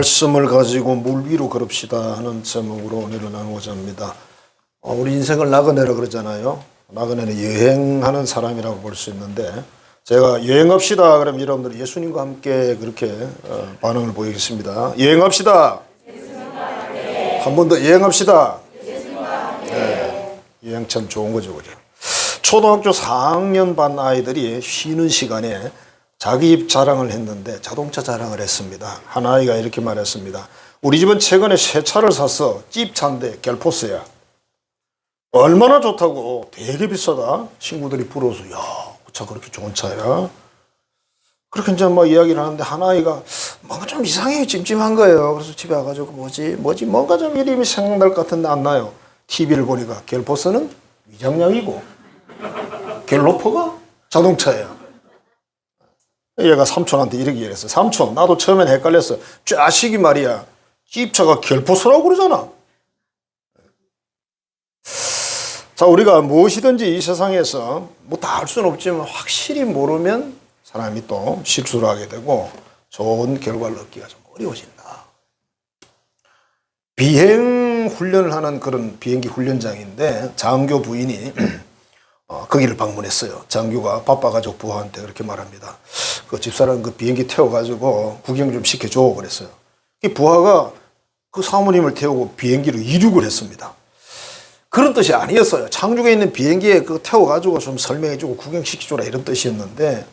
말씀을 가지고 물 위로 걸읍시다 하는 제목으로 오늘은 나누고자 합니다. 우리 인생을 나그네라 그러잖아요. 나그네는 여행하는 사람이라고 볼 수 있는데, 제가 여행합시다 그러면 여러분들이 예수님과 함께 그렇게 반응을 보이겠습니다. 여행합시다. 한 번 더 여행합시다. 네, 여행 참 좋은 거죠, 그죠? 초등학교 4학년 반 아이들이 쉬는 시간에 자기 자랑을 했는데 자동차 자랑을 했습니다. 한 아이가 이렇게 말했습니다. 우리 집은 최근에 새 차를 샀어. 찝차인데 갤포스야. 얼마나 좋다고. 되게 비싸다. 친구들이 부러워서 야, 그 차 그렇게 좋은 차야. 그렇게 이제 뭐 이야기를 하는데 한 아이가 뭔가 좀 이상해요. 찜찜한 거예요. 그래서 집에 와가지고 뭐지 뭔가 좀 이름이 생각날 것 같은데 안 나요. TV를 보니까 갤포스는 위장약이고 갤로퍼가 자동차예요. 얘가 삼촌한테 이렇게 얘기했어. 삼촌, 나도 처음엔 헷갈렸어. 자식이 말이야, 찝차가 갤포스라고 그러잖아. 자, 우리가 무엇이든지 이 세상에서 뭐 다 할 수는 없지만 확실히 모르면 사람이 또 실수를 하게 되고 좋은 결과를 얻기가 좀 어려워진다. 비행 훈련을 하는 그런 비행기 훈련장인데 장교 부인이 거기를 방문했어요. 장교가 바빠가지고 부하한테 그렇게 말합니다. 그 집사람 그 비행기 태워가지고 구경 좀 시켜줘 그랬어요. 이 부하가 그 사모님을 태우고 비행기로 이륙을 했습니다. 그런 뜻이 아니었어요. 창중에 있는 비행기에 그 태워가지고 좀 설명해주고 구경시켜줘라 이런 뜻이었는데,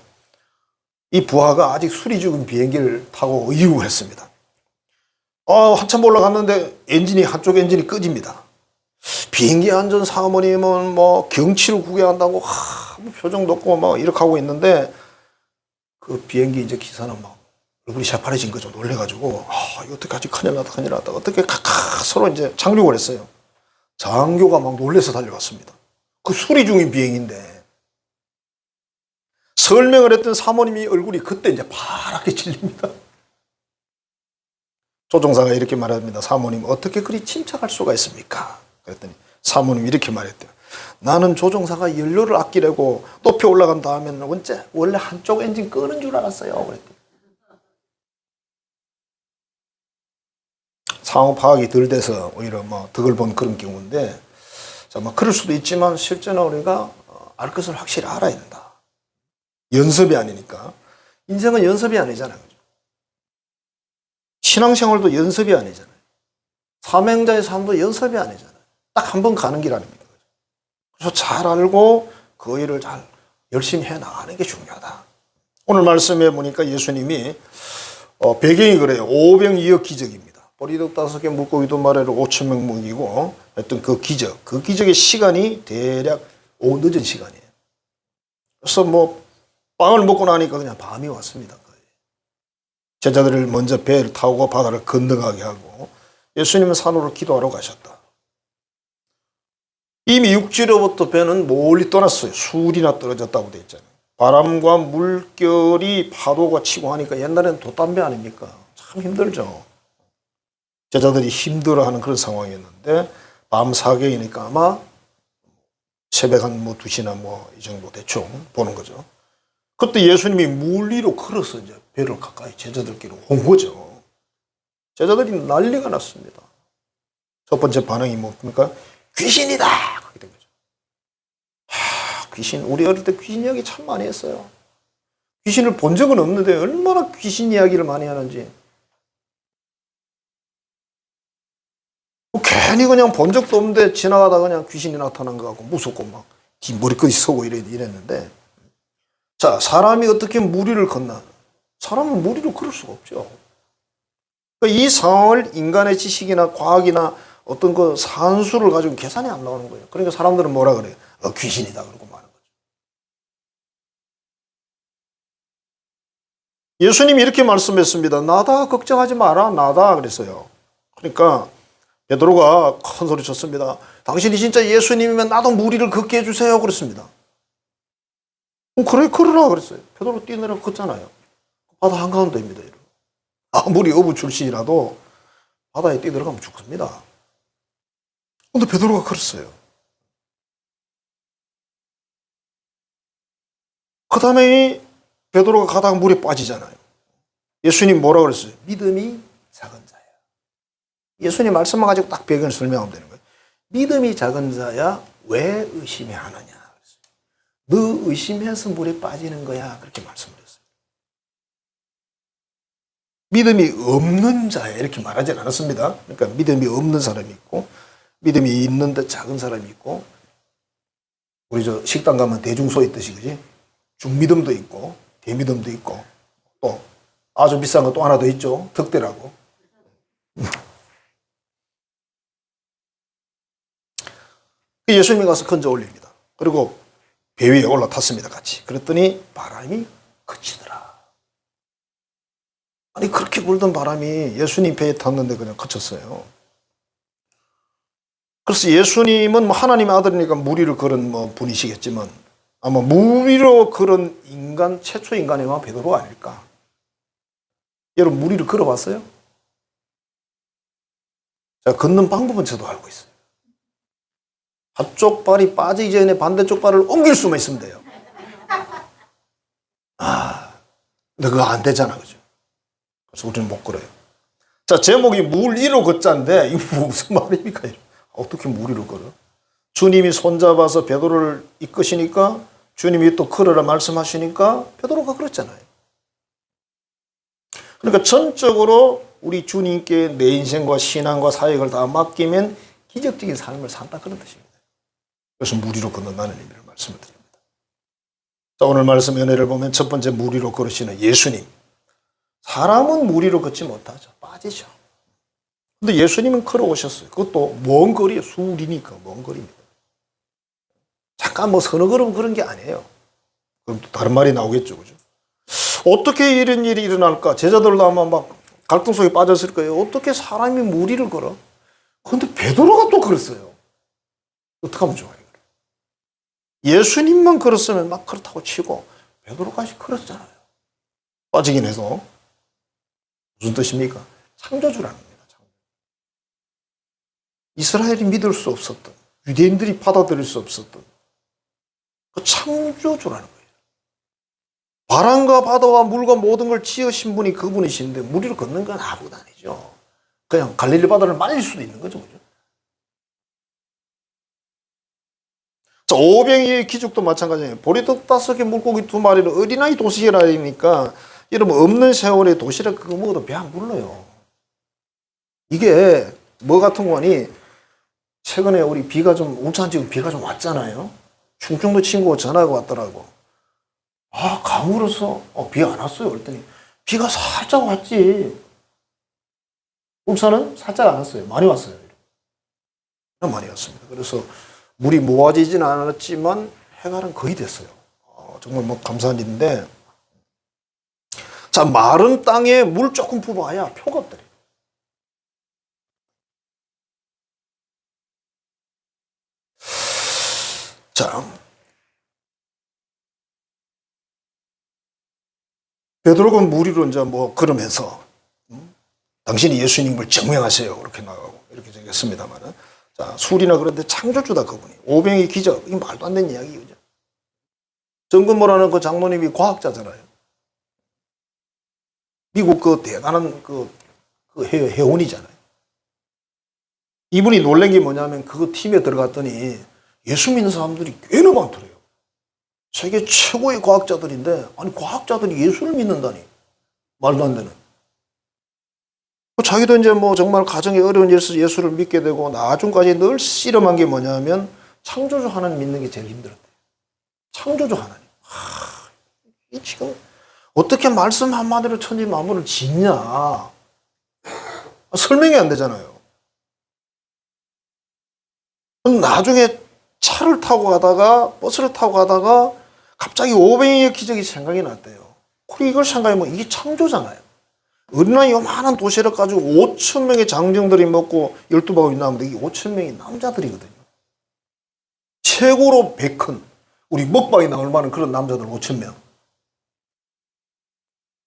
이 부하가 아직 수리 중인 비행기를 타고 이륙을 했습니다. 한참 올라갔는데 한쪽 엔진이 꺼집니다. 비행기에 앉은 사모님은 뭐 경치를 구경한다고 뭐 표정도 없고 막 이렇게 하고 있는데, 그 비행기 이제 기사는 막 얼굴이 새파래진 거죠. 놀래가지고 이거 어떡하지, 큰일 났다 어떻게 각각 서로 이제 착륙을 했어요. 장교가 막 놀래서 달려갔습니다. 그 수리 중인 비행인데 설명을 했던 사모님이 얼굴이 그때 이제 파랗게 질립니다. 조종사가 이렇게 말합니다. 사모님, 어떻게 그리 침착할 수가 있습니까? 그랬더니 사모님이 이렇게 말했대요. 나는 조종사가 연료를 아끼려고 높이 올라간 다음에는 원래 한쪽 엔진 끄는 줄 알았어요. 그랬대요. 상호 파악이 덜 돼서 오히려 뭐 덕을 본 그런 경우인데, 자, 뭐 그럴 수도 있지만 실제는 우리가 알 것을 확실히 알아야 된다. 연습이 아니니까. 인생은 연습이 아니잖아요. 신앙생활도 연습이 아니잖아요. 사명자의 삶도 연습이 아니잖아요. 딱 한 번 가는 길 아닙니까? 그래서 잘 알고 그 일을 잘 열심히 해나가는 게 중요하다. 오늘 말씀해 보니까 예수님이 배경이 그래요. 오병이어 기적입니다. 보리떡 5개 물고기 2마리로 5,000명 먹이고 했던 그 기적의 시간이 대략 오후 늦은 시간이에요. 그래서 뭐 빵을 먹고 나니까 그냥 밤이 왔습니다. 제자들을 먼저 배를 타고 바다를 건너가게 하고 예수님은 산으로 기도하러 가셨다. 이미 육지로부터 배는 멀리 떠났어요. 술이나 떨어졌다고 돼 있잖아요. 바람과 물결이 파도가 치고 하니까 옛날에는 돛담배 아닙니까? 참 힘들죠. 제자들이 힘들어하는 그런 상황이었는데 밤 사경이니까 아마 새벽 한 2시나 이 정도 대충 보는 거죠. 그때 예수님이 물 위로 걸어서 이제 배를 가까이 제자들끼리 온 거죠. 제자들이 난리가 났습니다. 첫 번째 반응이 뭡니까? 귀신이다! 그렇게 된 거죠. 귀신, 우리 어릴 때 귀신 이야기 참 많이 했어요. 귀신을 본 적은 없는데 얼마나 귀신 이야기를 많이 하는지. 괜히 그냥 본 적도 없는데 지나가다 그냥 귀신이 나타난 것 같고 무섭고 막 머리끝이 서고 이랬는데, 자, 사람이 어떻게 물 위를 걷나? 사람은 물 위로 걸을 수가 없죠. 그러니까 이 상황을 인간의 지식이나 과학이나 어떤 그 산수를 가지고 계산이 안 나오는 거예요. 그러니까 사람들은 뭐라 그래요? 귀신이다 그러고 마는 거죠. 예수님이 이렇게 말씀했습니다. 나다, 걱정하지 마라. 나다 그랬어요. 그러니까 베드로가 큰 소리 쳤습니다. 당신이 진짜 예수님이면 나도 물 위를 걷게 해주세요. 그랬습니다. 그래, 걸으라 그랬어요. 베드로 뛰느라 걷잖아요. 바다 한가운데입니다. 아무리 어부 출신이라도 바다에 뛰들어가면 죽습니다. 근데 베드로가 걸었어요. 그 다음에 베드로가 가다가 물에 빠지잖아요. 예수님 뭐라 그랬어요? 믿음이 작은 자야. 예수님 말씀만 가지고 딱 배경을 설명하면 되는 거예요. 믿음이 작은 자야 왜 의심해 하느냐. 너 의심해서 물에 빠지는 거야. 그렇게 말씀을 했어요. 믿음이 없는 자야 이렇게 말하지 않았습니다. 그러니까 믿음이 없는 사람이 있고 믿음이 있는데 작은 사람이 있고 우리 저 식당 가면 대중소 있듯이 그지? 중믿음도 있고 대믿음도 있고 또 아주 비싼 거 또 하나 더 있죠. 덕대라고. 예수님이 가서 건져 올립니다. 그리고 배 위에 올라탔습니다. 같이. 그랬더니 바람이 그치더라. 아니 그렇게 불던 바람이 예수님 배에 탔는데 그냥 그쳤어요. 그래서 예수님은 뭐 하나님의 아들이니까 물 위를 걸은 뭐 분이시겠지만 아마 물 위로 걸은 인간 최초 인간이 아마 베드로가 아닐까. 여러분 물 위를 걸어봤어요? 자, 걷는 방법은 저도 알고 있어요. 한쪽 발이 빠지기 전에 반대쪽 발을 옮길 수만 있으면 돼요. 근데 그거 안 되잖아, 그죠? 그래서 우리는 못 걸어요. 자, 제목이 물 위로 걷자인데, 이거 무슨 말입니까? 어떻게 물 위로 걸어? 주님이 손잡아서 베드로를 이끄시니까, 주님이 또 걸으라 말씀하시니까, 베드로가 그랬잖아요. 그러니까 전적으로 우리 주님께 내 인생과 신앙과 사역을 다 맡기면 기적적인 삶을 산다 그런 뜻입니다. 그래서 물 위로 걷는다는 의미를 말씀을 드립니다. 자, 오늘 말씀 은혜를 보면 첫 번째 물 위로 걸으시는 예수님. 사람은 물 위로 걷지 못하죠. 빠지죠. 근데 예수님은 걸어오셨어요. 그것도 먼 거리에 수리니까 먼 거리입니다. 잠깐 뭐 서너 걸음 그런 게 아니에요. 그럼 또 다른 말이 나오겠죠. 그죠? 어떻게 이런 일이 일어날까? 제자들도 아마 막 갈등 속에 빠졌을 거예요. 어떻게 사람이 물 위를 걸어? 그런데 베드로가 또 걸었어요. 어떡하면 좋아요? 예수님만 걸었으면 막 그렇다고 치고 베드로까지 걸었잖아요. 빠지긴 해서. 무슨 뜻입니까? 창조주라는 겁니다. 이스라엘이 믿을 수 없었던, 유대인들이 받아들일 수 없었던 그 창조주라는 거예요. 바람과 바다와 물과 모든 걸 지으신 분이 그분이신데 물 위로 걷는 건 아무것도 아니죠. 그냥 갈릴리 바다를 말릴 수도 있는 거죠. 그죠? 자, 오병이의 기적도 마찬가지예요. 보리떡 5개 물고기 2마리를 어린아이 도시락이니까 여러분 없는 세월에 도시락 그거 먹어도 배 안 불러요. 이게 뭐 같은 거니 최근에 우리 비가 좀 울산 지금 비가 좀 왔잖아요. 충청도 친구가 전화가 왔더라고. 가물어서 비 안 왔어요. 그랬더니 비가 살짝 왔지. 울산은 살짝 안 왔어요. 많이 왔어요. 많이 왔습니다. 그래서 물이 모아지지는 않았지만 해갈은 거의 됐어요. 정말 뭐 감사한 일인데, 자, 마른 땅에 물 조금 부어야 표가 없더래요. 자, 베드로가 물 위로 이제 뭐 걸으면서 당신이 예수님을 증명하세요. 그렇게 나가고 이렇게 적겠습니다만은. 자, 술이나 그런데 창조주다 그분이. 오병이 기적, 이 말도 안 되는 이야기죠. 정근모라는 그 장로님이 과학자잖아요. 미국 그 대단한 그 해운이잖아요. 이분이 놀란 게 뭐냐면 그 팀에 들어갔더니 예수 믿는 사람들이 꽤나 많더래요. 세계 최고의 과학자들인데 아니 과학자들이 예수를 믿는다니 말도 안 되는. 자기도 이제 뭐 정말 가정에 어려운 일에서 예수를 믿게 되고 나중까지 늘 씨름한 게 뭐냐면 창조주 하나님 믿는 게 제일 힘들었대요. 창조주 하나님. 이 지금 어떻게 말씀 한마디로 천지 만물을 짓냐. 설명이 안 되잖아요. 나중에 차를 타고 가다가 버스를 타고 가다가 갑자기 오병이의 기적이 생각이 났대요. 그리고 이걸 생각해보면 이게 창조잖아요. 어린아이 요만한 도시락 가지고 5천 명의 장정들이 먹고 12바구니 나오는데 이게 5천 명이 남자들이거든요. 최고로 배 큰 우리 먹방이 나올 만한 그런 남자들 5천 명.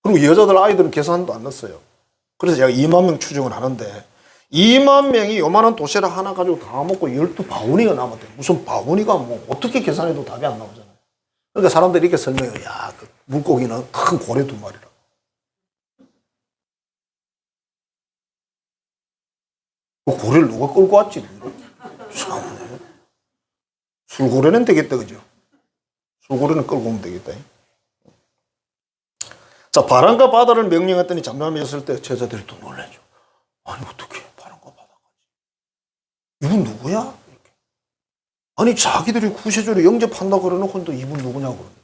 그리고 여자들 아이들은 계산도 안 넣었어요. 그래서 제가 2만 명 추정을 하는데 2만 명이 요만한 도시락 하나 가지고 다 먹고 12바구니가 남았대요. 무슨 바구니가 뭐 어떻게 계산해도 답이 안 나오잖아요. 그러니까 사람들이 이렇게 설명해요. 야, 그 물고기는 큰 고래 2마리라. 그 고래를 누가 끌고 왔지? 참네. 술고래는 되겠다, 그죠? 술고래는 끌고 오면 되겠다. 자, 바람과 바다를 명령했더니 잠잠했을 때 제자들이 또 놀라죠. 아니, 어떻게 바람과 바다까지? 이분 누구야? 이렇게. 아니, 자기들이 구세주를 영접한다고 그러놓고 또 이분 누구냐고 그럽니다.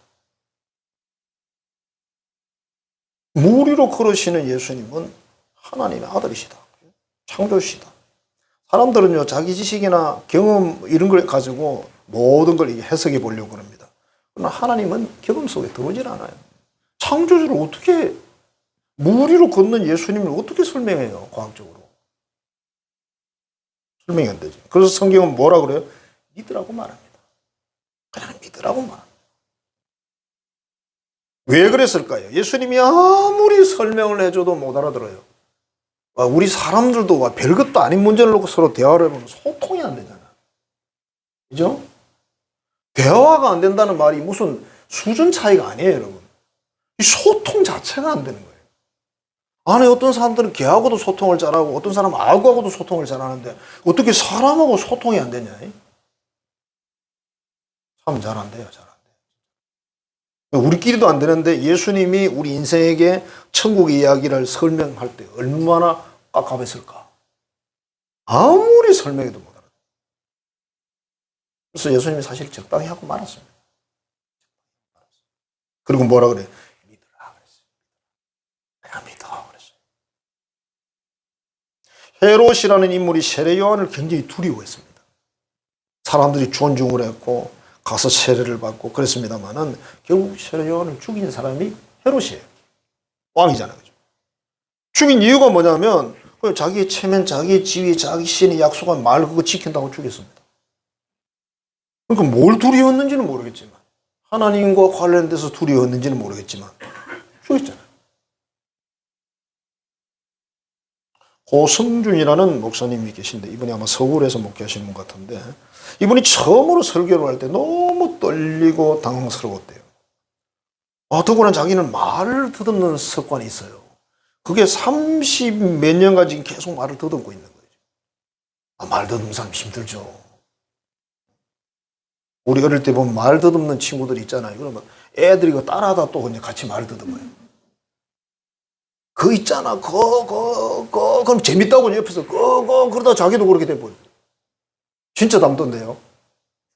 물 위로 걸으시는 예수님은 하나님의 아들이시다. 창조시다. 사람들은요, 자기 지식이나 경험 이런 걸 가지고 모든 걸 해석해 보려고 합니다. 그러나 하나님은 경험 속에 들어오질 않아요. 창조주를 어떻게, 물 위로 걷는 예수님을 어떻게 설명해요, 과학적으로? 설명이 안 되죠. 그래서 성경은 뭐라 그래요? 믿으라고 말합니다. 그냥 믿으라고 말합니다. 왜 그랬을까요? 예수님이 아무리 설명을 해줘도 못 알아들어요. 우리 사람들도 별것도 아닌 문제를 놓고 서로 대화를 해보면 소통이 안 되잖아. 그죠? 대화가 안 된다는 말이 무슨 수준 차이가 아니에요, 여러분. 이 소통 자체가 안 되는 거예요. 안에 어떤 사람들은 개하고도 소통을 잘하고 어떤 사람은 악하고도 소통을 잘하는데 어떻게 사람하고 소통이 안 되냐? 참 잘 안 돼요, 잘 안 돼요. 우리끼리도 안 되는데 예수님이 우리 인생에게 천국의 이야기를 설명할 때 얼마나 깝깝했을까? 아무리 설명해도 못 알아요. 그래서 예수님이 사실 적당히 하고 말았습니다. 그리고 뭐라 그래? 믿으라 그랬어요. 내가 믿어 그랬어요. 헤롯이라는 인물이 세례 요한을 굉장히 두려워했습니다. 사람들이 존중을 했고 가서 세례를 받고 그랬습니다만은 결국 세례 요한을 죽인 사람이 헤롯이에요. 왕이잖아요. 그죠? 죽인 이유가 뭐냐면 자기의 체면, 자기의 지위, 자기 신이 약속한 말 그거 지킨다고 죽였습니다. 그러니까 뭘 두려웠는지는 모르겠지만 하나님과 관련돼서 두려웠는지는 모르겠지만 죽였잖아요. 고성준이라는 목사님이 계신데 이분이 아마 서울에서 목회하시는 분 같은데 이분이 처음으로 설교를 할 때 너무 떨리고 당황스러웠대요. 더구나 자기는 말을 더듬는 습관이 있어요. 그게 30 몇 년간 지금 계속 말을 더듬고 있는 거예요. 말 더듬는 사람 힘들죠. 우리 어릴 때 보면 말 더듬는 친구들이 있잖아요. 그러면 애들이 이거 따라하다 또 그냥 같이 말 더듬어요. 그 있잖아, 그럼 재밌다고 옆에서 그러다 자기도 그렇게 돼버려. 진짜 담던데요.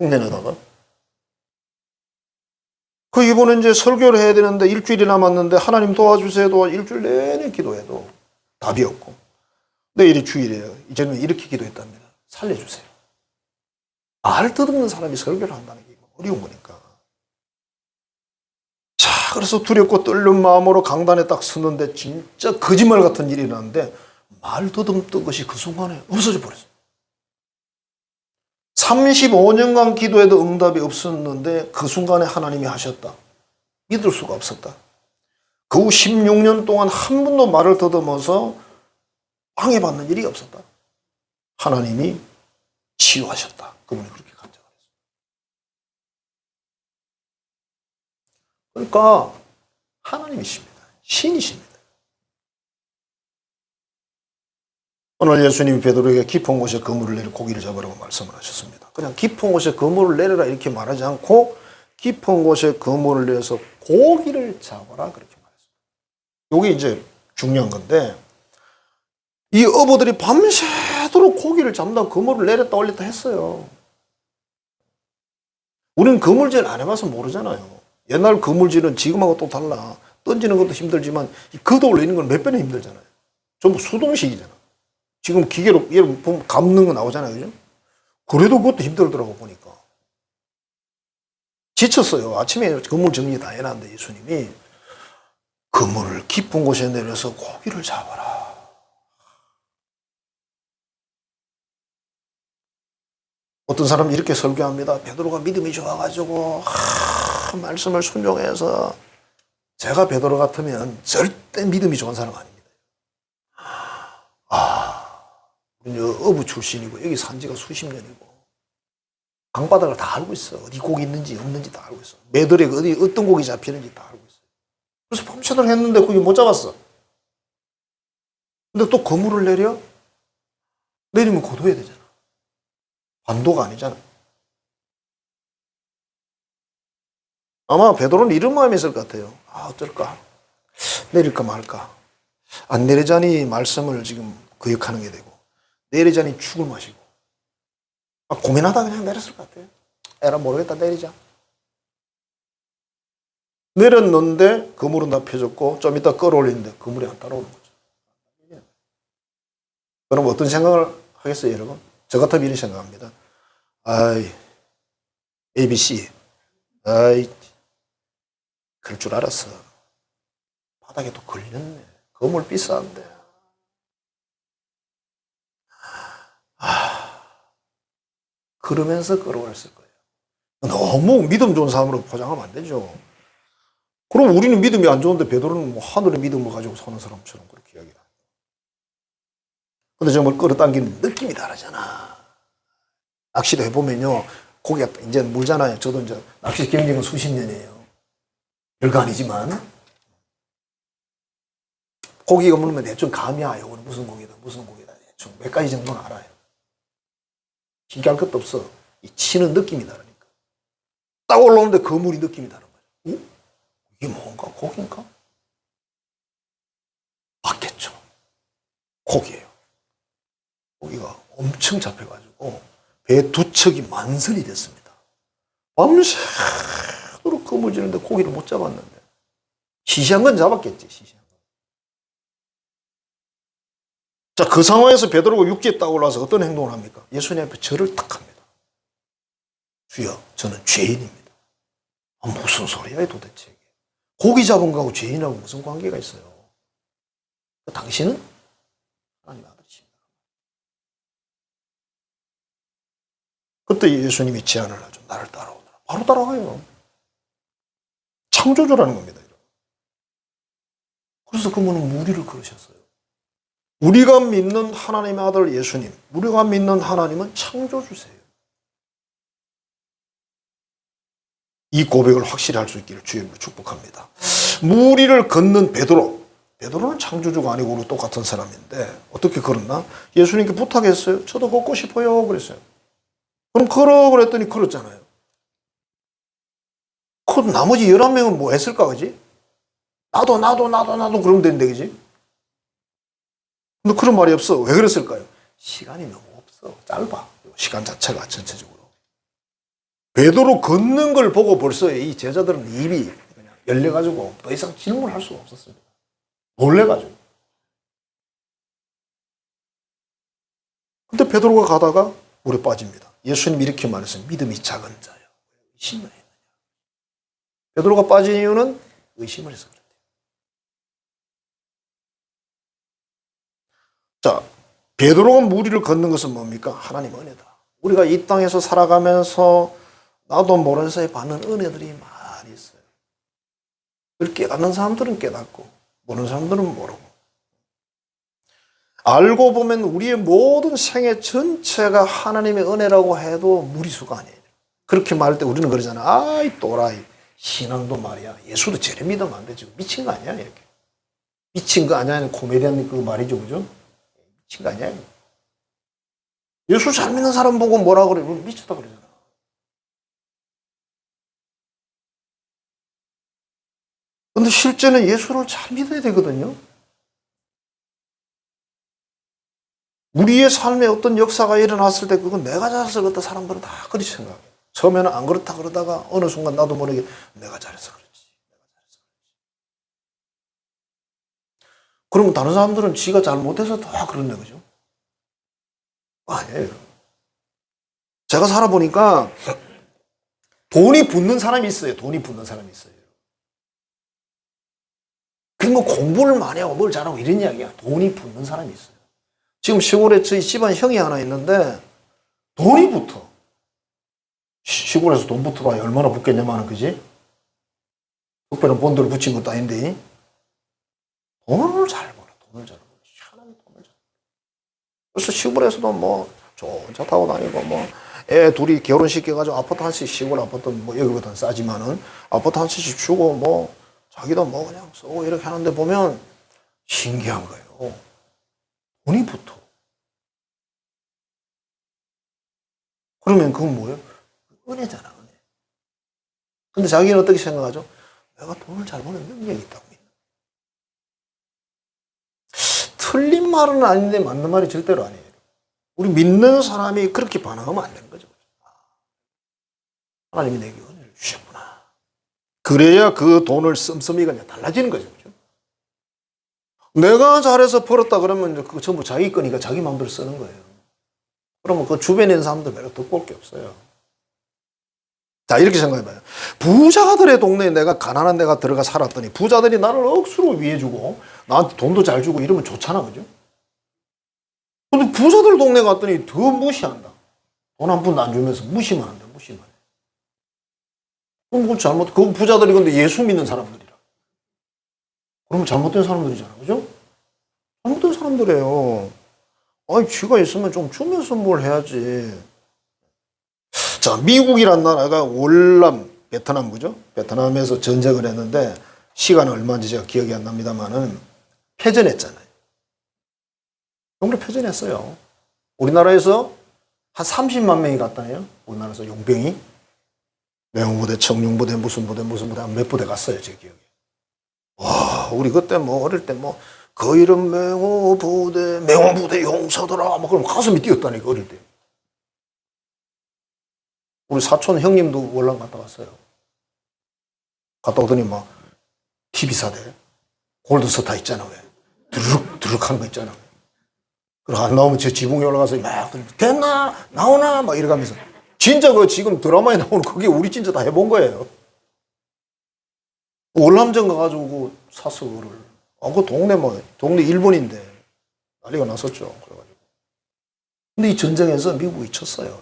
흉내내다가. 이번에 이제 설교를 해야 되는데 일주일이 남았는데 하나님 도와주세요. 일주일 내내 기도해도 답이 없고. 내일이 주일이에요. 이제는 이렇게 기도했답니다. 살려주세요. 말 더듬는 사람이 설교를 한다는 게 어려운 거니까. 자, 그래서 두렵고 떨는 마음으로 강단에 딱 서는데 진짜 거짓말 같은 일이 일어났는데 말 더듬던 것이 그 순간에 없어져 버렸어요. 35년간 기도해도 응답이 없었는데 그 순간에 하나님이 하셨다. 믿을 수가 없었다. 그 후 16년 동안 한 번도 말을 더듬어서 방해받는 일이 없었다. 하나님이 치유하셨다. 그분이 그렇게 간증을 했습니다. 그러니까 하나님이십니다. 신이십니다. 오늘 예수님이 베드로에게 깊은 곳에 그물을 내려 고기를 잡으라고 말씀을 하셨습니다. 그냥 깊은 곳에 그물을 내려라 이렇게 말하지 않고 깊은 곳에 그물을 내려서 고기를 잡아라 그렇게 말했습니다. 이게 이제 중요한 건데 이 어부들이 밤새도록 고기를 잡는다고 그물을 내렸다 올렸다 했어요. 우리는 그물질 안 해봐서 모르잖아요. 옛날 그물질은 지금하고 또 달라. 던지는 것도 힘들지만 걷어 올리는 건 몇 배나 힘들잖아요. 전부 수동식이잖아. 지금 기계로 보면 감는 거 나오잖아요. 그죠? 그래도 그것도 힘들더라고 보니까. 지쳤어요. 아침에 그물 정리 다 해놨는데 예수님이 그물을 깊은 곳에 내려서 고기를 잡아라. 어떤 사람은 이렇게 설교합니다. 베드로가 믿음이 좋아가지고 말씀을 순종해서 제가 베드로 같으면 절대 믿음이 좋은 사람 아닙니다. 우리 어부 출신이고 여기 산 지가 수십 년이고 강바닥을 다 알고 있어. 어디 고기 있는지 없는지 다 알고 있어. 매들에 어떤 고기 잡히는지 다 알고 있어. 그래서 밤새도록 했는데 고기 못 잡았어. 근데 또 그물을 내려? 내리면 고도해야 되잖아. 반도가 아니잖아. 아마 베드로는 이런 마음이 있을 것 같아요. 아, 어쩔까? 내릴까 말까? 안 내리자니 말씀을 지금 거역하는 게 되고, 내리자니 죽을 맛이고. 고민하다 그냥 내렸을 것 같아요. 에라 모르겠다, 내리자. 내렸는데 그물은 다 펴졌고 좀 이따 끌어올리는데 그물이 안 따라오는 거죠. 그럼 어떤 생각을 하겠어요, 여러분? 저 같으면 이런 생각합니다. 아이, ABC. 아이, 그럴 줄 알았어. 바닥에 또 걸렸네. 그물 비싼데. 그러면서 끌어올렸을 거예요. 너무 믿음 좋은 사람으로 포장하면 안 되죠. 그럼 우리는 믿음이 안 좋은데 베드로는 뭐 하늘의 믿음을 가지고 사는 사람처럼 그렇게 이야기를 합니다. 근데 정말 끌어당기는 느낌이 다르잖아. 낚시도 해보면요. 고기가 이제 물잖아요. 저도 이제 낚시 경력은 수십 년이에요. 별거 아니지만. 고기가 물면 대충 감이 와요. 이거는 무슨 고기다, 무슨 고기다. 대충 몇 가지 정도는 알아요. 신기할 것도 없어. 이 치는 느낌이 다르니까. 딱 올라오는데 그 물이 느낌이 다른 거예요. 어? 이게 뭔가? 고기인가? 맞겠죠. 고기예요. 고기가 엄청 잡혀가지고 배 두 척이 만선이 됐습니다. 밤새도록 그물지는데 고기를 못 잡았는데 시시한 건 잡았겠지. 시시한 건. 자, 그 상황에서 베드로가 육지에 딱 올라와서 어떤 행동을 합니까? 예수님 앞에 절을 딱 합니다. 주여, 저는 죄인입니다. 무슨 소리야 도대체. 고기 잡은 거하고 죄인하고 무슨 관계가 있어요? 당신은 하나님 아들이십니다. 그때 예수님이 제안을 하죠. 나를 따라오너라. 바로 따라가요. 창조주라는 겁니다. 그래서 그분은 무리를 걸으셨어요. 우리가 믿는 하나님의 아들 예수님, 우리가 믿는 하나님은 창조주세요. 이 고백을 확실히 할 수 있기를 주님으로 축복합니다. 무리를 걷는 베드로. 베드로는 창조주가 아니고 우리 똑같은 사람인데 어떻게 걸었나? 예수님께 부탁했어요. 저도 걷고 싶어요. 그랬어요. 그럼 걸어 그랬더니 걸었잖아요. 그 나머지 11명은 뭐 했을까, 그지? 나도 그러면 되는데, 그지? 근데 그런 말이 없어. 왜 그랬을까요? 시간이 너무 없어. 짧아. 시간 자체가 전체적으로. 베드로 걷는 걸 보고 벌써 이 제자들은 입이 그냥 열려가지고 더 이상 질문할 수가 없었습니다. 놀래가지고. 근데 베드로가 가다가 물에 빠집니다. 예수님 이렇게 말했어요. 믿음이 작은 자요. 의심을 했느냐. 베드로가 빠진 이유는 의심을 해서 그랬대요. 자, 베드로가 무리를 걷는 것은 뭡니까? 하나님 은혜다. 우리가 이 땅에서 살아가면서 나도 모르는 사이에 받는 은혜들이 많이 있어요. 그걸 깨닫는 사람들은 깨닫고 모르는 사람들은 모르고. 알고 보면 우리의 모든 생애 전체가 하나님의 은혜라고 해도 무리수가 아니에요. 그렇게 말할 때 우리는 그러잖아. 아이 또라이. 신앙도 말이야. 예수도 저래 믿으면 안 되지. 미친 거 아니야 이렇게. 미친 거 아니야. 코미디언 그 말이죠. 그죠? 미친 거 아니야. 예수 잘 믿는 사람 보고 뭐라 그래. 미쳤다 그러잖아. 근데 실제는 예수를 잘 믿어야 되거든요. 우리의 삶에 어떤 역사가 일어났을 때 그건 내가 잘해서 그렇다 사람들은 다 그렇게 생각해요. 처음에는 안 그렇다 그러다가 어느 순간 나도 모르게 내가 잘해서 그렇지. 그러면 다른 사람들은 지가 잘못해서 다 그런데 그죠? 아니에요. 제가 살아보니까 돈이 붙는 사람이 있어요. 돈이 붙는 사람이 있어요. 그게 뭐 공부를 많이 하고 뭘 잘하고 이런 이야기야. 돈이 붙는 사람이 있어요. 지금 시골에 저희 집안 형이 하나 있는데 돈이 붙어. 시골에서 돈 붙어봐야 얼마나 붙겠냐마는 그지? 특별한 본드를 붙인 것도 아닌데 돈을 잘 벌어. 돈을 잘 벌어. 희한하게 돈을 잘 벌어. 그래서 시골에서도 뭐 좋은 차 타고 다니고 뭐 애 둘이 결혼시켜가지고 아파트 한 채씩 시골 아파트 뭐 여기보다는 싸지만은 아파트 한 채씩 주고 뭐 자기도 뭐 그냥 쓰고 이렇게 하는데 보면 신기한 거예요. 돈이 붙어. 그러면 그건 뭐예요? 은혜잖아, 은혜. 근데 자기는 어떻게 생각하죠? 내가 돈을 잘 버는 능력이 있다고 믿는. 틀린 말은 아닌데 맞는 말이 절대로 아니에요. 우리 믿는 사람이 그렇게 반응하면 안 되는 거죠. 하나님이 내게 은혜를 주셨구나. 그래야 그 돈을 씀씀이가 그냥 달라지는 거죠. 내가 잘해서 벌었다 그러면 그거 전부 자기 거니까 자기 마음대로 쓰는 거예요. 그러면 그 주변에 있는 사람들 별로 듣고 올 게 없어요. 자, 이렇게 생각해봐요. 부자들의 동네에 내가 가난한 데가 들어가 살았더니 부자들이 나를 억수로 위해주고 나한테 돈도 잘 주고 이러면 좋잖아, 그죠? 근데 부자들 동네 갔더니 더 무시한다. 돈 한 푼도 안 주면서 무시만 한다, 무시만 해. 그럼 뭐 잘못, 그 부자들이 근데 예수 믿는 사람들이라. 그러면 잘못된 사람들이잖아, 그죠? 잘못된 사람들이에요. 아니, 쥐가 있으면 좀 주면서 뭘 해야지. 자, 미국이란 나라가 월남, 베트남, 그죠? 베트남에서 전쟁을 했는데, 시간은 얼마인지 제가 기억이 안 납니다만은, 패전했잖아요. 정말 패전했어요. 우리나라에서 한 30만 명이 갔다네요. 우리나라에서 용병이. 명부대, 청룡부대, 무슨 부대, 몇 부대 갔어요, 제 기억에. 와, 우리 그때 뭐, 어릴 때 뭐, 그 이름 명호부대 용사들아, 막 그럼 가슴이 뛰었다니까, 어릴 때. 우리 사촌 형님도 월남 갔다 왔어요. 갔다 오더니 막, TV사대, 골드스타 있잖아, 왜. 드륵드륵 하는 거 있잖아. 그리고 안 나오면 제 지붕에 올라가서 막, 됐나? 나오나? 막 이러면서. 진짜 그 지금 드라마에 나오는 그게 우리 진짜 다 해본 거예요. 월남전 가가지고 샀어, 그거를. 그 동네 일본인데 난리가 났었죠. 그래가지고. 근데 이 전쟁에서 미국이 쳤어요.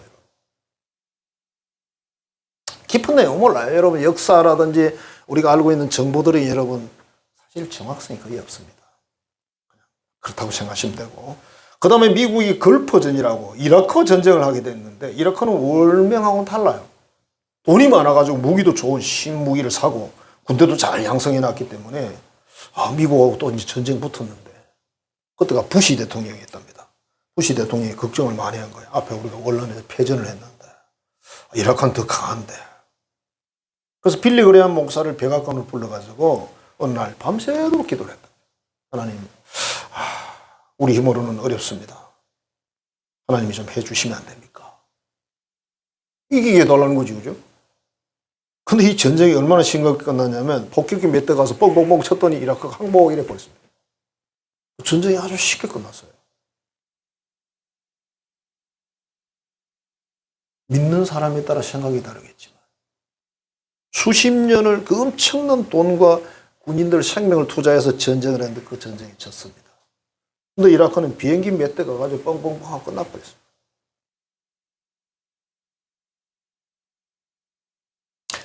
깊은 내용 몰라요. 여러분, 역사라든지 우리가 알고 있는 정보들이 여러분, 사실 정확성이 거의 없습니다. 그렇다고 생각하시면 되고. 그 다음에 미국이 걸프전이라고 이라크 전쟁을 하게 됐는데, 이라크는 월명하고는 달라요. 돈이 많아가지고 무기도 좋은 신무기를 사고, 군대도 잘 양성해 놨기 때문에, 미국하고 또 이제 전쟁 붙었는데, 그때가 부시 대통령이었답니다. 부시 대통령이 걱정을 많이 한 거예요. 앞에 우리가 월남에서 패전을 했는데, 이라크는 더 강한데. 그래서 빌리 그레함 목사를 백악관으로 불러가지고, 어느 날 밤새도록 기도를 했다. 하나님, 우리 힘으로는 어렵습니다. 하나님이 좀 해주시면 안 됩니까? 이기게 해달라는 거지, 그죠? 근데 이 전쟁이 얼마나 심각하게 끝났냐면, 폭격기 몇 대 가서 뻥뻥뻥 쳤더니 이라크가 항복 이래 버렸습니다. 전쟁이 아주 쉽게 끝났어요. 믿는 사람에 따라 생각이 다르겠지만, 수십 년을 그 엄청난 돈과 군인들 생명을 투자해서 전쟁을 했는데 그 전쟁이 졌습니다. 근데 이라크는 비행기 몇 대 가가지고 뻥뻥뻥 하고 끝나버렸어요.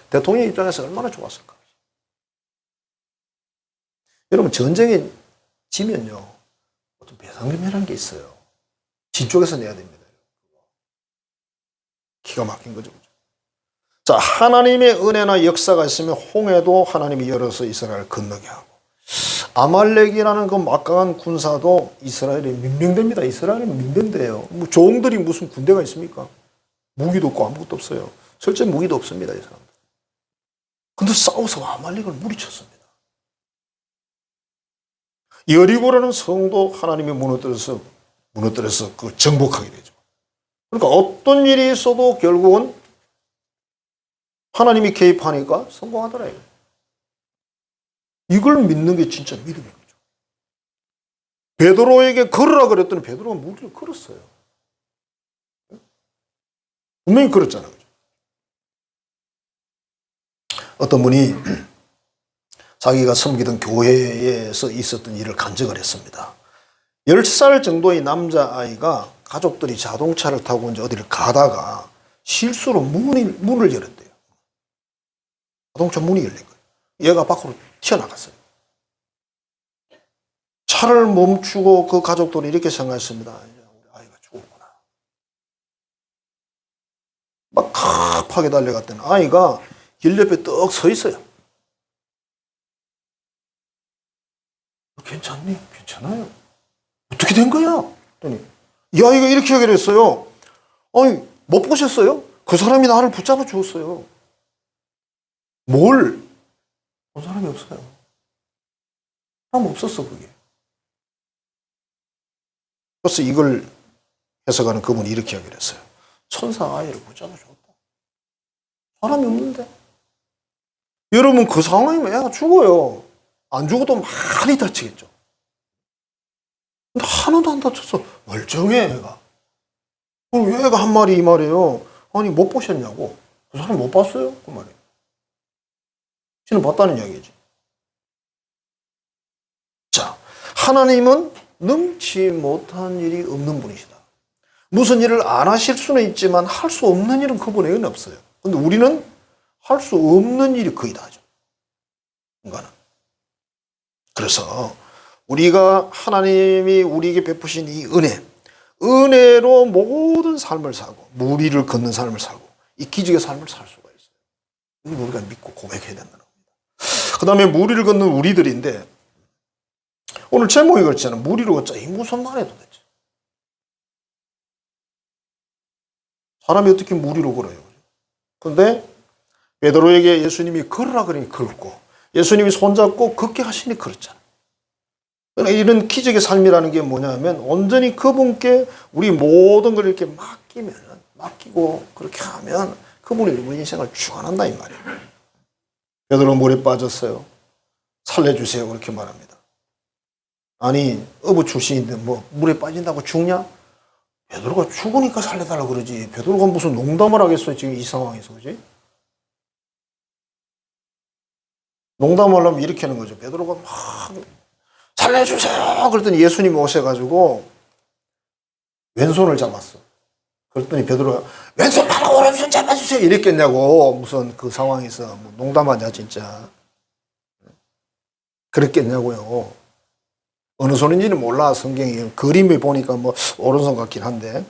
대통령 입장에서 얼마나 좋았을까. 여러분, 전쟁에 지면요, 어떤 배상금이라는 게 있어요. 진 쪽에서 내야 됩니다. 기가 막힌 거죠. 자, 하나님의 은혜나 역사가 있으면 홍해도 하나님이 열어서 이스라엘을 건너게 하고, 아말렉이라는 그 막강한 군사도 이스라엘에 민병대입니다. 이스라엘은 민병대예요. 뭐 종들이 무슨 군대가 있습니까? 무기도 없고 아무것도 없어요. 실제 무기도 없습니다, 이 사람들. 근데 싸워서 아말렉을 무리쳤습니다. 여리고라는 성도 하나님이 무너뜨려서 그 정복하게 되죠. 그러니까 어떤 일이 있어도 결국은 하나님이 개입하니까 성공하더라고요. 이걸 믿는 게 진짜 믿음인 거죠. 베드로에게 걸으라 그랬더니 베드로가 무리를 걸었어요. 분명히 걸었잖아요. 어떤 분이 자기가 섬기던 교회에서 있었던 일을 간증을 했습니다. 10살 정도의 남자아이가 가족들이 자동차를 타고 이제 어디를 가다가 실수로 문을 열었대요. 자동차 문이 열린 거예요. 얘가 밖으로 튀어나갔어요. 차를 멈추고 그 가족들이 이렇게 생각했습니다. 우리 아이가 죽었구나. 막 급하게 달려갔더니 아이가 길 옆에 떡 서 있어요. 괜찮니? 괜찮아요. 어떻게 된 거야? 그랬더니 이 아이가 이렇게 얘기를 했어요. 아니, 못 보셨어요? 그 사람이 나를 붙잡아 주었어요. 뭘? 본 사람이 없어요. 사람 없었어, 그게. 그래서 이걸 해석하는 그분이 이렇게 이야기를 했어요. 천사가 아이를 붙잡아 줬다. 사람이 없는데. 여러분, 그 상황이면 애가 죽어요. 안 죽어도 많이 다치겠죠. 근데 하나도 안 다쳤어. 멀쩡해, 애가. 그럼 애가 한 말이 이 말이에요. 아니, 못 보셨냐고. 그 사람 못 봤어요? 그 말이에요. 지는 봤다는 이야기지. 자, 하나님은 능치 못한 일이 없는 분이시다. 무슨 일을 안 하실 수는 있지만 할 수 없는 일은 그분에게는 없어요. 근데 우리는 할 수 없는 일이 거의 다죠. 인간은. 그래서 우리가 하나님이 우리에게 베푸신 이 은혜로 모든 삶을 살고 무리를 걷는 삶을 살고 이 기적의 삶을 살 수가 있어요. 이걸 우리가 믿고 고백해야 된다는 겁니다. 그 다음에 무리를 걷는 우리들인데 오늘 제목이 그렇잖아요. 무리를 걷자. 이 무슨 말이야 도대체. 사람이 어떻게 무리로 걸어요. 그런데 베드로에게 예수님이 걸으라 그러니 걸고 예수님이 손잡고 걷게 하시니 걸었잖아요. 그러니까 이런 기적의 삶이라는 게 뭐냐면 온전히 그분께 우리 모든 걸 이렇게 맡기고 그렇게 하면 그분이 우리 인생을 주관한다 이 말이에요. 베드로 물에 빠졌어요. 살려주세요 그렇게 말합니다. 아니 어부 출신인데 뭐 물에 빠진다고 죽냐? 베드로가 죽으니까 살려달라고 그러지. 베드로가 무슨 농담을 하겠어 지금 이 상황에서. 그지? 농담을 하려면 이렇게 하는 거죠. 베드로가 막 살려주세요 그랬더니 예수님이 오셔가지고 왼손을 잡았어. 그랬더니 베드로가 왼손 말고 오른손 잡아주세요 이랬겠냐고. 무슨 그 상황에서 뭐 농담하냐 진짜. 그랬겠냐고요. 어느 손인지는 몰라. 성경이 그림을 보니까 뭐 오른손 같긴 한데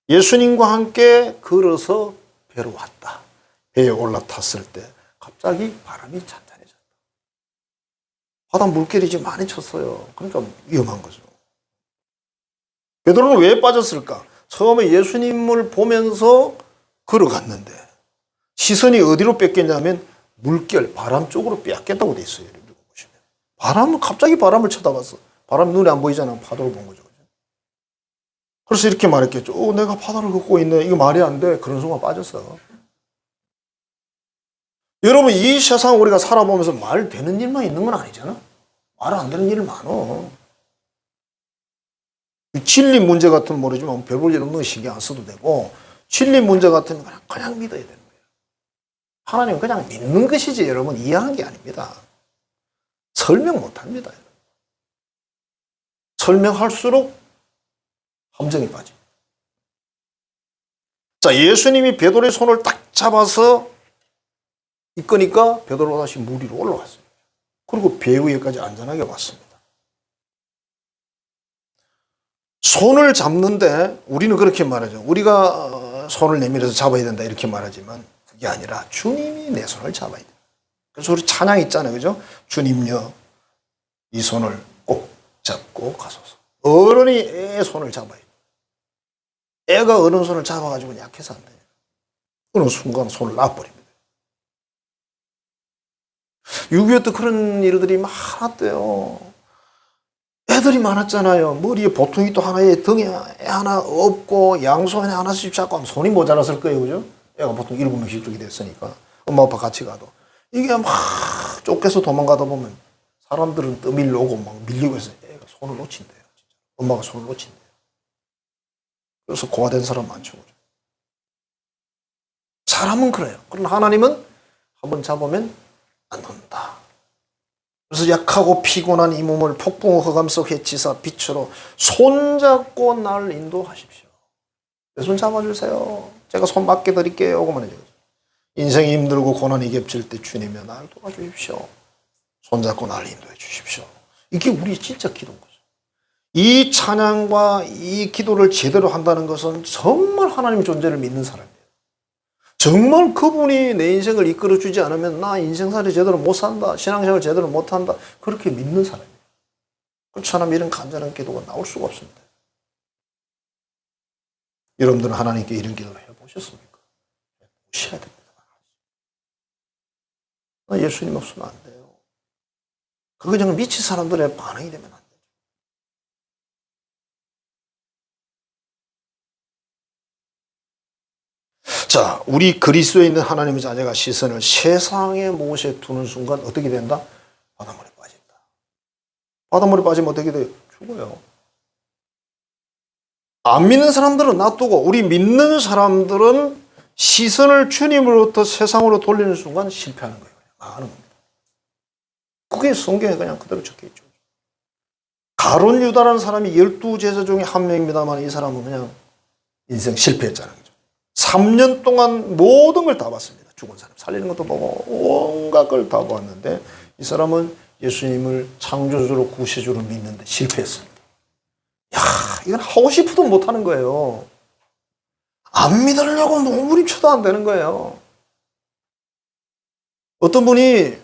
예수님과 함께 걸어서 배로 왔다. 배에 올라탔을 때 갑자기 바람이 잔잔해졌다. 바다 물결이 지금 많이 쳤어요. 그러니까 위험한 거죠. 베드로는 왜 빠졌을까? 처음에 예수님을 보면서 걸어갔는데 시선이 어디로 뺏겼냐면 물결, 바람 쪽으로 빼앗겼다고 돼 있어요. 보시면. 갑자기 바람을 쳐다봤어. 바람이 눈에 안 보이잖아. 파도를 본 거죠. 그래서 이렇게 말했겠죠. 내가 바다를 걷고 있네. 이거 말이 안 돼. 그런 순간 빠졌어. 여러분, 이 세상 우리가 살아보면서 말 되는 일만 있는 건 아니잖아. 말 안 되는 일 많어. 진리 문제 같은 모르지만 별볼 일 없는 거 신경 안 써도 되고 진리 문제 같은 거 그냥 믿어야 되는 거예요. 하나님은 그냥 믿는 것이지 여러분 이해하는 게 아닙니다. 설명 못합니다. 설명할수록 함정이 빠져. 자, 예수님이 베드로의 손을 딱 잡아서 이끄니까 베드로가 다시 물 위로 올라왔어요. 그리고 배 위에까지 안전하게 왔습니다. 손을 잡는데 우리는 그렇게 말하죠. 우리가 손을 내밀어서 잡아야 된다 이렇게 말하지만 그게 아니라 주님이 내 손을 잡아야 돼. 그래서 우리 찬양 있잖아요. 그죠? 주님여 이 손을 꼭 잡고 가소서. 어른이 애의 손을 잡아야 돼. 애가 어른 손을 잡아가지고 약해서 안 돼. 어느 순간 손을 놔버립니다. 6.25 때 그런 일들이 많았대요. 애들이 많았잖아요. 머리에 보통이 또 하나에 등에 애 하나 없고 양손에 하나씩 잡고 하면 손이 모자랐을 거예요. 그죠? 애가 보통 7명씩 쪽이 됐으니까. 엄마 아빠 같이 가도. 이게 막 쫓겨서 도망가다 보면 사람들은 떠밀려 오고 막 밀리고 해서 애가 손을 놓친대요. 진짜. 엄마가 손을 놓친대요. 그래서 고아된 사람 많죠. 그죠? 사람은 그래요. 그러나 하나님은 한번 잡으면 안 놓는다. 그래서 약하고 피곤한 이 몸을 폭풍 흑암 속 해치사 빛으로 손잡고 날 인도하십시오. 내 손 잡아주세요. 제가 손 맡겨드릴게요. 그만 해줘요. 인생이 힘들고 고난이 겹칠 때 주님이 나를 도와주십시오. 손잡고 날 인도해 주십시오. 이게 우리 진짜 기도인 거죠. 이 찬양과 이 기도를 제대로 한다는 것은 정말 하나님의 존재를 믿는 사람이에요. 정말 그분이 내 인생을 이끌어주지 않으면 나 인생살이 제대로 못 산다. 신앙생활 제대로 못한다. 그렇게 믿는 사람이에요. 그렇지 않으면 이런 간절한 기도가 나올 수가 없습니다. 여러분들은 하나님께 이런 기도를 해보셨습니까? 해보셔야 됩니다. 예수님 없으면 안 돼요. 그거 그냥 미친 사람들의 반응이 되면 안 돼요. 자, 우리 그리스도에 있는 하나님의 자녀가 시선을 세상의 못에 두는 순간 어떻게 된다? 바닷물에 빠진다. 바닷물에 빠지면 어떻게 돼요? 죽어요. 안 믿는 사람들은 놔두고 우리 믿는 사람들은 시선을 주님으로부터 세상으로 돌리는 순간 실패하는 거예요. 망하는 겁니다. 그게 성경에 그냥 그대로 적혀있죠. 가룟 유다라는 사람이 12제자 중에 한 명입니다만 이 사람은 그냥 인생 실패했잖아요. 3년 동안 모든 걸 다 봤습니다. 죽은 사람 살리는 것도 보고 온갖 걸 다 보았는데 이 사람은 예수님을 창조주로 구세주로 믿는데 실패했습니다. 야, 이건 하고 싶어도 못하는 거예요. 안 믿으려고 몸부림쳐도 안 되는 거예요. 어떤 분이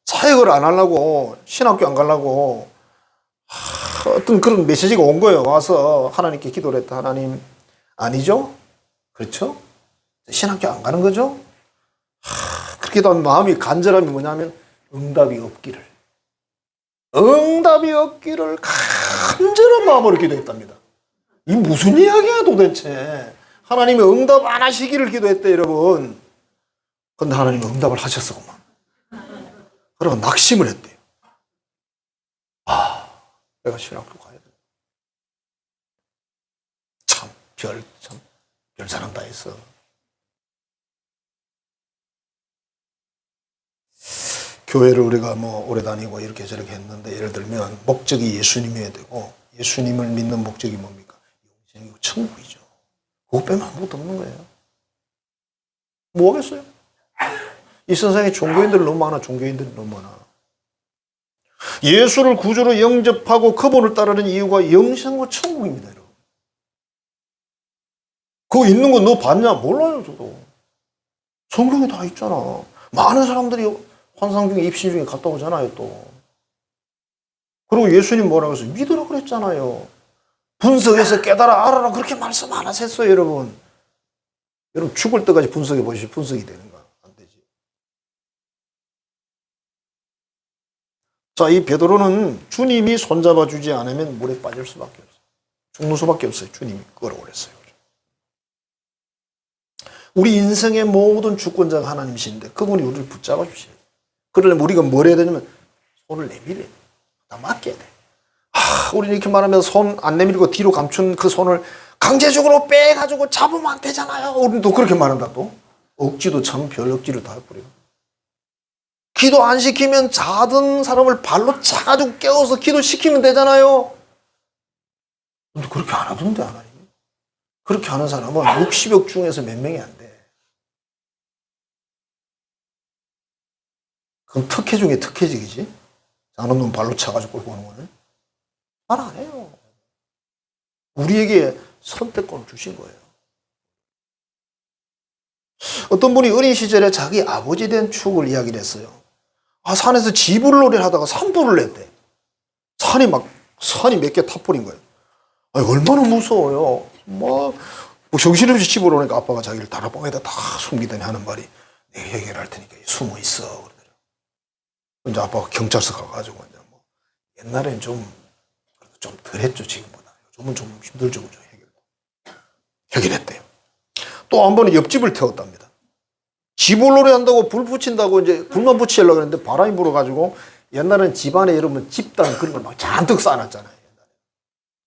사역을 안 하려고 신학교 안 가려고 어떤 그런 메시지가 온 거예요. 와서 하나님께 기도를 했다. 하나님 아니죠? 그렇죠? 신학교 안 가는 거죠? 그렇게 하면 마음이 간절함이 뭐냐면 응답이 없기를 간절한 마음으로 기도했답니다. 이 무슨 이야기야 도대체. 하나님이 응답 안 하시기를 기도했대 여러분. 그런데 하나님은 응답을 하셨어구만. 그러고 낙심을 했대요. 내가 신학교 가야 돼. 별 사람 다 있어. 교회를 우리가 오래 다니고 이렇게 저렇게 했는데 예를 들면 목적이 예수님이어야 되고 예수님을 믿는 목적이 뭡니까? 영생이고 천국이죠. 그거 빼면 아무것도 없는 거예요. 뭐 하겠어요? 이 세상에 종교인들이 너무 많아. 종교인들이 너무 많아. 예수를 구주로 영접하고 그분을 따르는 이유가 영생과 천국입니다. 여러분. 그거 있는 거 너 봤냐? 몰라요 저도. 성경에 다 있잖아. 많은 사람들이 환상 중에 입신 중에 갔다 오잖아요 또. 그리고 예수님 뭐라고 했어요? 믿으라고 그랬잖아요. 분석해서 깨달아 알아라 그렇게 말씀 안 하셨어요 여러분. 여러분 죽을 때까지 분석해 보시죠. 분석이 되는가? 안 되지. 자, 이 베드로는 주님이 손잡아 주지 않으면 물에 빠질 수밖에 없어요. 죽는 수밖에 없어요. 주님이 끌어오랬어요. 우리 인생의 모든 주권자가 하나님이신데 그분이 우리를 붙잡아 주셔야 돼요. 그러려면 우리가 뭘 해야 되냐면 손을 내밀어야 돼요. 다 맡겨야 돼요. 우리는 이렇게 말하면 손 안 내밀고 뒤로 감춘 그 손을 강제적으로 빼가지고 잡으면 안 되잖아요. 우리는 또 그렇게 말한다 또. 억지도 참 별 억지를 다 해버려요. 기도 안 시키면 자던 사람을 발로 차가지고 깨워서 기도시키면 되잖아요. 근데 그렇게 안 하던데 하나님. 그렇게 하는 사람은 60억 중에서 몇 명이 안 돼. 그건 특혜 중에 특혜직이지. 자는 놈 발로 차가지고 끌고 오는 거는. 말 안 해요. 우리에게 선택권을 주신 거예요. 어떤 분이 어린 시절에 자기 아버지에 대한 추억을 이야기를 했어요. 산에서 지불놀이를 하다가 산불을 냈대. 산이 몇 개 타버린 거예요. 얼마나 무서워요. 정신없이 집으로 오니까 아빠가 자기를 다락방에다 다 숨기더니 하는 말이 내가 해결할 테니까 숨어 있어. 그러더래요. 이제 아빠가 경찰서 가가지고 이제 옛날엔 좀 덜했죠 지금보다. 요즘은 좀 힘들죠 그죠 해결했대요. 또 한 번은 옆집을 태웠답니다. 지불놀이 한다고 불 붙인다고 이제 불만 붙이려고 했는데 바람이 불어가지고 옛날엔 집안에 여러분 집단 그런 걸 막 잔뜩 쌓아놨잖아요.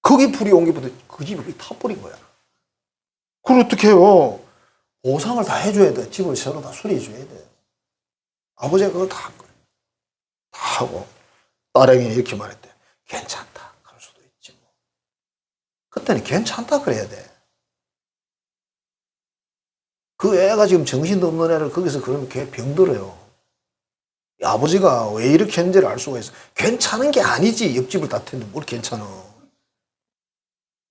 거기 불이 온 게부터 그 집이 타버린 거야. 그걸 어떻게 해요? 보상을 다 해줘야 돼. 집을 새로 다 수리해줘야 돼. 아버지가 그걸 다 한 거예요. 다 하고 딸에게 이렇게 말했대. 괜찮다. 그럴 수도 있지 뭐. 그때는 괜찮다 그래야 돼. 그 애가 지금 정신도 없는 애를 거기서 그러면 걔 병들어요. 아버지가 왜 이렇게 했는지를 알 수가 있어. 괜찮은 게 아니지. 옆집을 다 텄는데 뭘 괜찮아.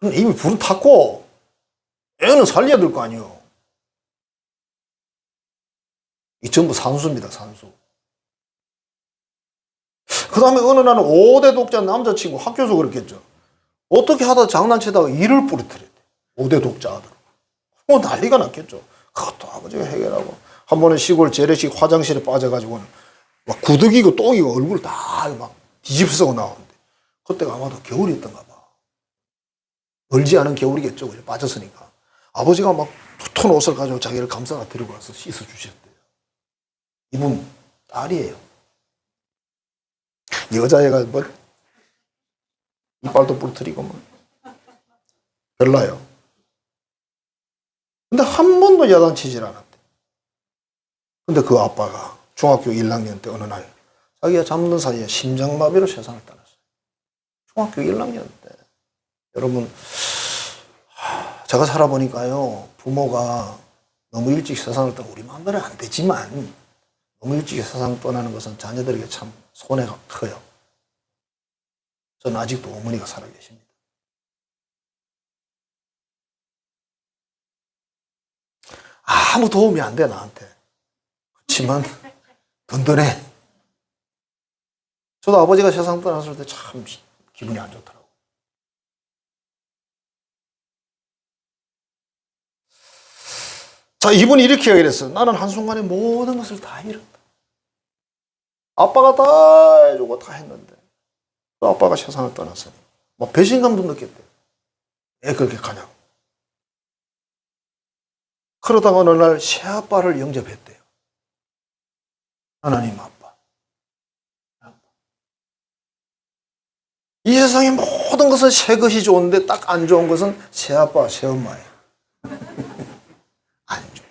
이미 불은 탔고 애는 살려야 될 거 아니에요. 이 전부 산수입니다. 산수. 그 다음에 어느 날은 5대 독자 남자친구 학교에서 그랬겠죠. 어떻게 하다 장난치다가 이를 부러뜨렸대. 5대 독자 아들. 뭐 난리가 났겠죠. 그것도 아버지가 해결하고 한 번은 시골 재래식 화장실에 빠져가지고는 막 구더기고 똥이고 얼굴 다 막 뒤집어쓰고 나오는데 그때가 아마도 겨울이었던가 봐. 멀지 않은 겨울이겠죠. 그죠? 빠졌으니까. 아버지가 막 두터운 옷을 가지고 자기를 감싸가 데리고 와서 씻어주셨대요. 이분 딸이에요. 여자애가 뭐 이빨도 부러뜨리고 뭐 별나요. 근데 한 번도 야단치질 않았대. 근데 그 아빠가 중학교 1학년 때 어느 날 자기가 잠든 사이에 심장마비로 세상을 떠났어요. 중학교 1학년 때. 여러분, 제가 살아보니까요, 부모가 너무 일찍 세상을 떠나 우리 마음대로 안 되지만 너무 일찍 세상 떠나는 것은 자녀들에게 참 손해가 커요. 저는 아직도 어머니가 살아계십니다. 아무 도움이 안 돼, 나한테. 그렇지만 든든해. 저도 아버지가 세상 떠났을 때 참 기분이 안 좋더라고요. 자, 이분이 이렇게 얘기를 했어요. 나는 한순간에 모든 것을 다 잃었다. 아빠가 다 해주고 다 했는데 또 아빠가 세상을 떠났으니 막 배신감도 느꼈대요. 왜 그렇게 가냐고. 그러다가 어느 날 새아빠를 영접했대요. 하나님 아빠. 이 세상의 모든 것은 새 것이 좋은데 딱 안 좋은 것은 새아빠, 새엄마예요. 안 좋아.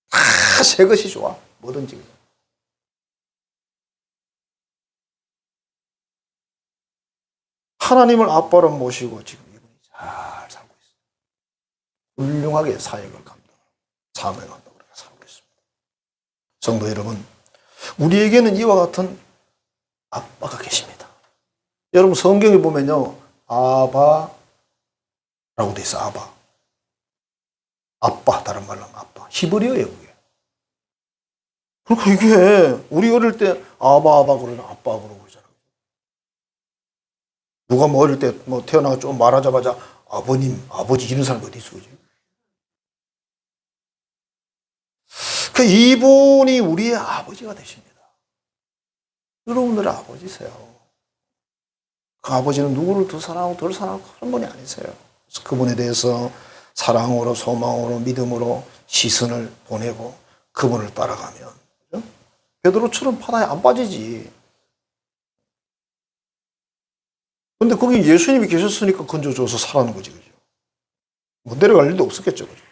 다 새 것이 좋아. 뭐든지. 하나님을 아빠로 모시고 지금 이분이 잘 살고 있어요. 훌륭하게 사역을 감당하고 사명을 감당하고 그렇게 살고 있습니다. 성도 여러분, 우리에게는 이와 같은 아빠가 계십니다. 여러분 성경에 보면요, 아바라고 돼 있어. 아바. 아빠, 다른 말로 하면 아빠. 히브리어예요, 그게. 그러니까 이게 우리 어릴 때 아바 그러나 아빠 그러고 그러잖아요. 누가 뭐 어릴 때 뭐 태어나서 좀 말하자마자 아버님, 아버지 이런 사람 어디 있어, 그지? 그 이분이 우리의 아버지가 되십니다. 여러분들의 아버지세요. 그 아버지는 누구를 더 사랑하고 덜 사랑하고 그런 분이 아니세요. 그래서 그분에 대해서 사랑으로, 소망으로, 믿음으로 시선을 보내고 그분을 따라가면, 그죠? 베드로처럼 바다에 안 빠지지. 근데 거기 예수님이 계셨으니까 건져줘서 살아는 거지, 그죠? 뭐 내려갈 일도 없었겠죠, 그죠?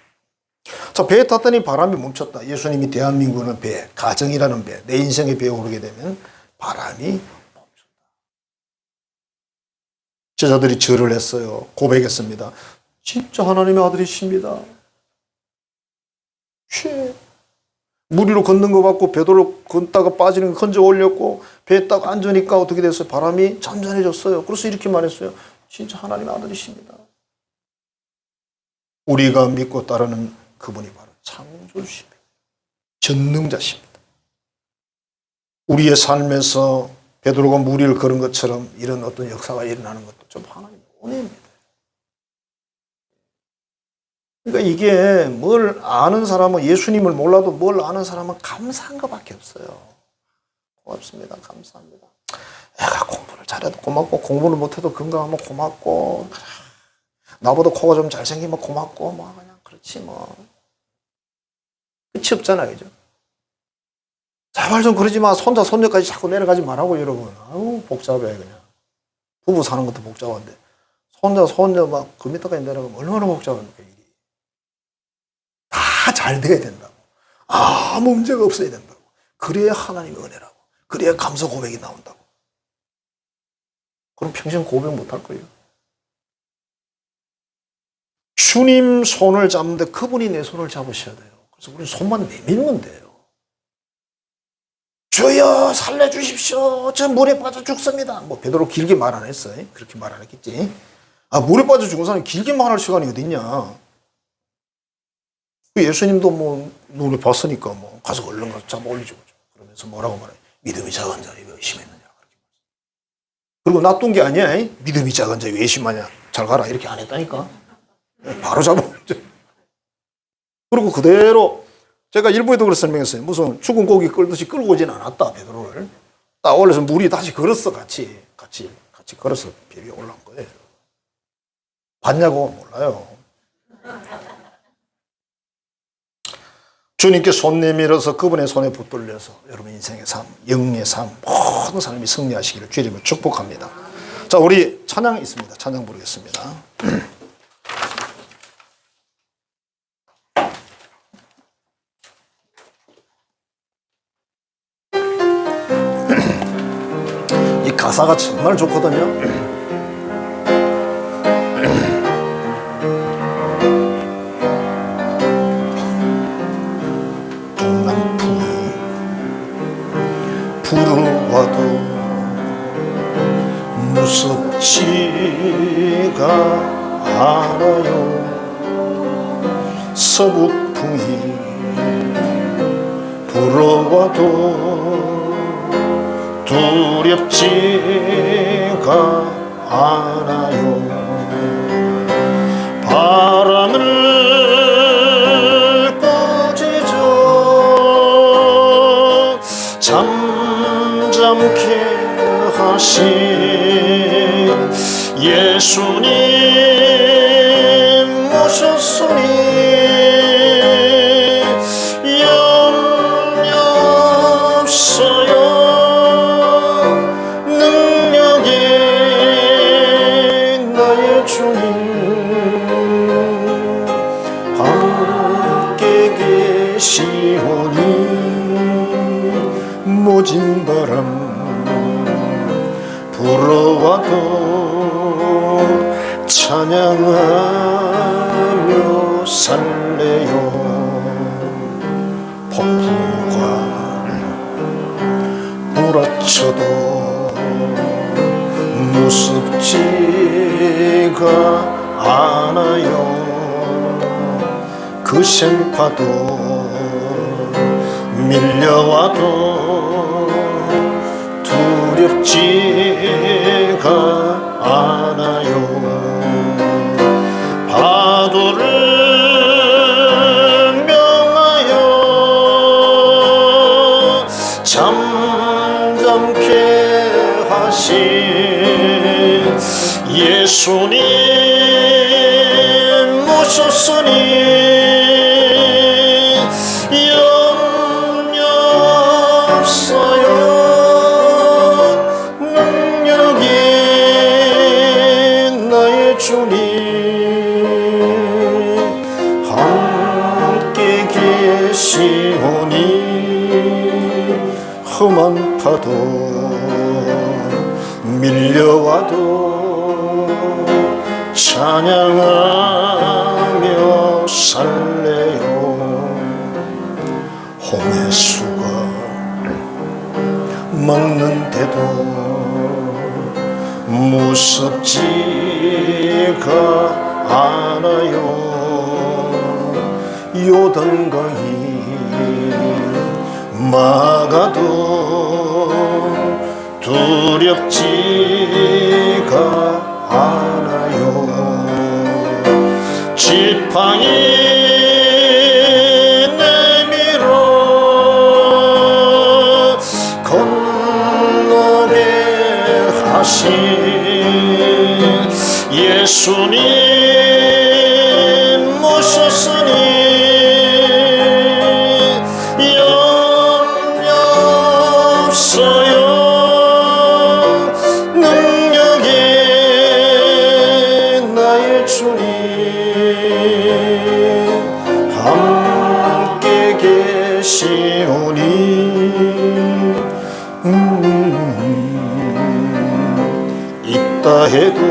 자, 배에 탔더니 바람이 멈췄다. 예수님이 대한민국은 배, 가정이라는 배, 내 인생의 배에 오르게 되면 바람이 제자들이 절을 했어요. 고백했습니다. 진짜 하나님의 아들이십니다. 물 위로 걷는 거 같고 배도로 걷다가 빠지는 거 건져 올렸고 배에 딱 앉으니까 어떻게 됐어요? 바람이 잔잔해졌어요. 그래서 이렇게 말했어요. 진짜 하나님의 아들이십니다. 우리가 믿고 따르는 그분이 바로 창조주십니다. 전능자십니다. 우리의 삶에서 베드로가 물 위를 걸은 것처럼 이런 어떤 역사가 일어나는 것도 좀 하나님의 은혜입니다. 그러니까 이게 뭘 아는 사람은, 예수님을 몰라도 뭘 아는 사람은 감사한 것밖에 없어요. 고맙습니다. 감사합니다. 애가 공부를 잘해도 고맙고, 공부를 못해도 건강하면 고맙고, 나보다 코가 좀 잘생기면 고맙고, 뭐 그냥 그렇지 뭐. 끝이 없잖아요, 그죠? 제발 좀 그러지 마. 손자, 손녀까지 자꾸 내려가지 말라고, 여러분. 아우, 복잡해, 그냥. 부부 사는 것도 복잡한데. 손자, 손녀 막 그 밑에까지 내려가면 얼마나 복잡합니까, 일이. 다 잘 돼야 된다고. 아무 문제가 없어야 된다고. 그래야 하나님의 은혜라고. 그래야 감사 고백이 나온다고. 그럼 평생 고백 못 할 거예요. 주님 손을 잡는데 그분이 내 손을 잡으셔야 돼요. 그래서 우리는 손만 내밀면 돼요. 주여 살려주십시오. 저 물에 빠져 죽습니다. 뭐 베드로 길게 말 안 했어요. 그렇게 말 안 했겠지. 아, 물에 빠져 죽은 사람이 길게 말할 시간이 어디 있냐. 예수님도 뭐 눈에 봤으니까 뭐 가서 얼른 가서 잡아 올리죠. 그러면서 뭐라고 말해? 믿음이 작은 자에 왜 의심했느냐. 그리고 놔둔 게 아니야. 믿음이 작은 자에 왜 의심하냐. 잘 가라 이렇게 안 했다니까. 바로 잡아 올리죠. 그리고 그대로 제가 일부에도 그렇게 설명했어요. 무슨 죽은 고기 끌듯이 끌고 오진 않았다, 베드로를. 딱 올려서 물이 다시 걸었어, 같이 걸어서 배 위에 올라온 거예요. 봤냐고? 몰라요. 주님께 손 내밀어서 그분의 손에 붙들려서 여러분 인생의 삶, 영의 삶, 모든 삶이 승리하시기를 주님을 축복합니다. 자, 우리 찬양 있습니다. 찬양 부르겠습니다. 이 가사가 정말 좋거든요. 동남풍이 불어와도 무섭지가 않아요. 서북풍이 불어와도 두렵지가 않아요. 바람을 꾸짖어 잠잠케 하신 예수님 모셨으니 염려 없어요. 능력이 나의 주님 함께 계시오니 모진 바람 불어와도 찬양하며 살래요. 폭풍과 몰아쳐도 무섭지가 않아요. 그 샘파도 밀려와도 두렵지가 않아요. 파도를 명하여 잠잠케 하신 예수님 모셨으니 염려 없어요. 능력이 나의 주님 함께 계시오니 험한 파도 밀려와도 찬양하며 살래요. 홍해수가 먹는데도 무섭지가 않아요. 요단강이 막아도 두렵지가 않아요. 지팡이 내밀어 건너게 하신 예수님 모셨으니 염려 없어요. 능력이 나의 주님 함께 계시오니 있다 해도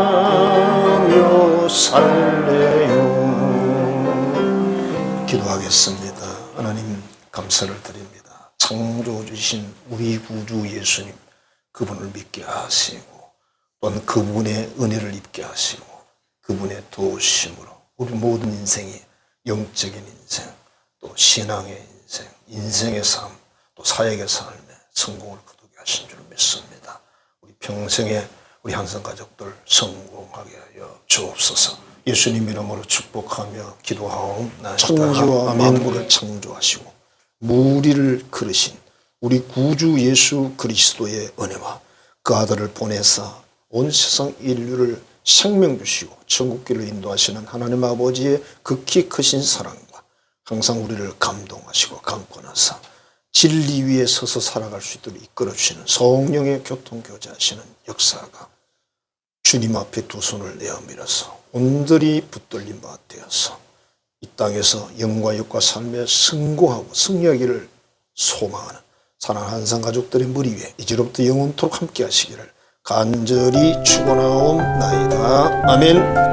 찬양하며 살래요. 기도하겠습니다. 하나님 감사를 드립니다. 창조 주신 우리 구주 예수님 그분을 믿게 하시고 또한 그분의 은혜를 입게 하시고 그분의 도우심으로 우리 모든 인생이 영적인 인생 또 신앙의 인생, 인생의 삶 또 사역의 삶에 성공을 거두게 하신 줄 믿습니다. 우리 평생에 우리 한성 가족들 성공하게 하여 주옵소서. 예수님 이름으로 축복하며 기도하옵나이다. 천지와 만물을 창조하시고 무리를 그르신 우리 구주 예수 그리스도의 은혜와 그 아들을 보내사 온 세상 인류를 생명 주시고 천국길로 인도하시는 하나님 아버지의 극히 크신 사랑과 항상 우리를 감동하시고 강권하사 진리 위에 서서 살아갈 수 있도록 이끌어주시는 성령의 교통교제하시는 역사가 주님 앞에 두 손을 내어 밀어서 온들이 붙들린 바 되어서 이 땅에서 영과 육과 삶에 승고하고 승리하기를 소망하는 사랑하는 한상 가족들의 머리 위에 이제로부터 영원토록 함께 하시기를 간절히 축원하옵나이다. 아멘.